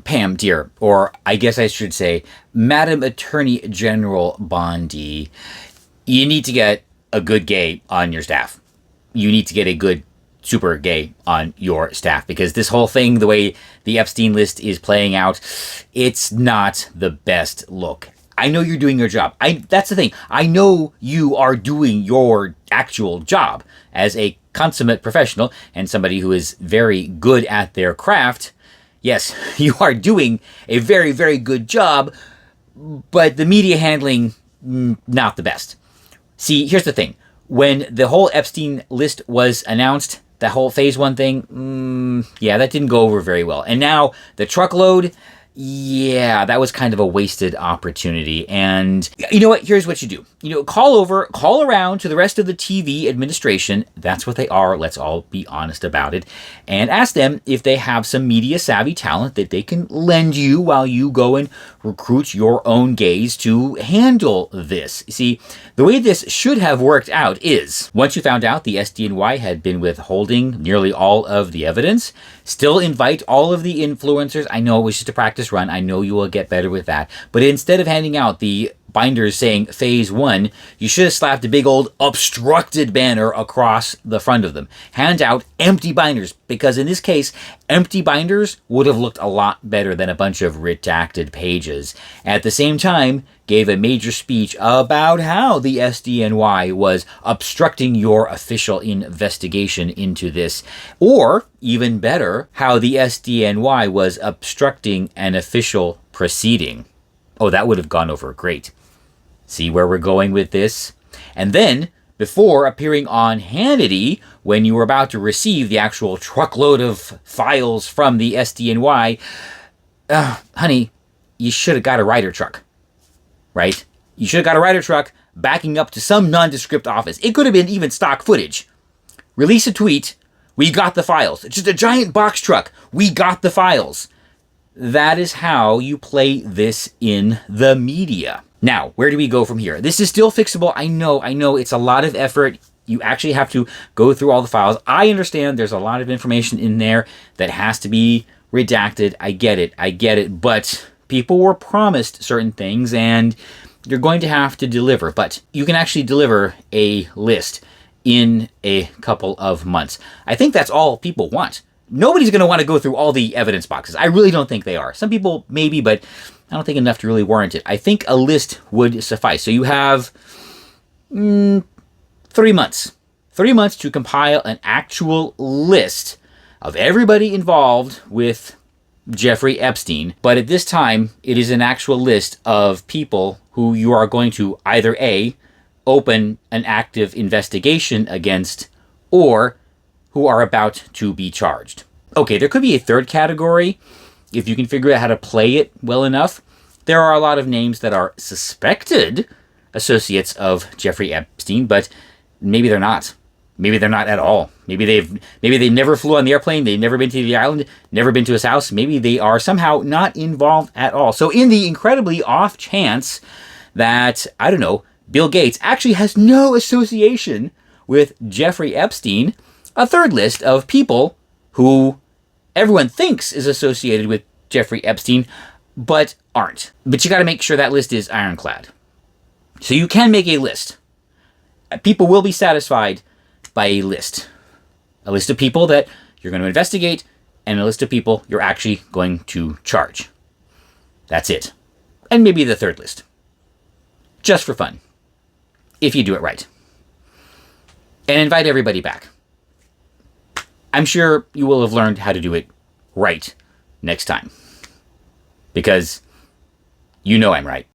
Pam, dear, or I guess I should say, Madam Attorney General Bondi, you need to get a good gay on your staff. You need to get a good super gay on your staff, because this whole thing, the way the Epstein list is playing out, it's not the best look. I know you're doing your job. That's the thing. I know you are doing your actual job as a consummate professional and somebody who is very good at their craft. Yes, you are doing a very, very good job, but the media handling, not the best. See, here's the thing. When the whole Epstein list was announced, that whole phase one thing, yeah, that didn't go over very well. And now the truckload, yeah, that was kind of a wasted opportunity. And you know what? Here's what you do. Call around to the rest of the TV administration. That's what they are. Let's all be honest about it. And ask them if they have some media savvy talent that they can lend you while you go and recruit your own gays to handle this. See, the way this should have worked out is, once you found out the SDNY had been withholding nearly all of the evidence, still invite all of the influencers. I know it was just a practice run. I know you will get better with that. But instead of handing out the binders saying phase one, you should have slapped a big old obstructed banner across the front of them. Hand out empty binders, because in this case, empty binders would have looked a lot better than a bunch of redacted pages. At the same time, gave a major speech about how the SDNY was obstructing your official investigation into this. Or, even better, how the SDNY was obstructing an official proceeding. Oh, that would have gone over great. See where we're going with this? And then, before appearing on Hannity, when you were about to receive the actual truckload of files from the SDNY, honey, you should have got a Ryder truck. Right? You should have got a Ryder truck backing up to some nondescript office. It could have been even stock footage. Release a tweet, we got the files. It's just a giant box truck. We got the files. That is how you play this in the media. Now, where do we go from here? This is still fixable. I know it's a lot of effort. You actually have to go through all the files. I understand there's a lot of information in there that has to be redacted. I get it. But people were promised certain things, and you're going to have to deliver. But you can actually deliver a list in a couple of months. I think that's all people want. Nobody's going to want to go through all the evidence boxes. I really don't think they are. Some people maybe, but I don't think enough to really warrant it. I think a list would suffice. So you have 3 months. 3 months to compile an actual list of everybody involved with Jeffrey Epstein. But at this time, it is an actual list of people who you are going to either A, open an active investigation against, or who are about to be charged. Okay, there could be a third category if you can figure out how to play it well enough. There are a lot of names that are suspected associates of Jeffrey Epstein, but maybe they're not. Maybe they're not at all. Maybe they never flew on the airplane, they've never been to the island, never been to his house. Maybe they are somehow not involved at all. So in the incredibly off chance that, I don't know, Bill Gates actually has no association with Jeffrey Epstein, a third list of people who everyone thinks is associated with Jeffrey Epstein, but aren't. But you got to make sure that list is ironclad. So you can make a list. People will be satisfied by a list. A list of people that you're going to investigate, and a list of people you're actually going to charge. That's it. And maybe the third list. Just for fun. If you do it right. And invite everybody back. I'm sure you will have learned how to do it right next time. Because you know I'm right.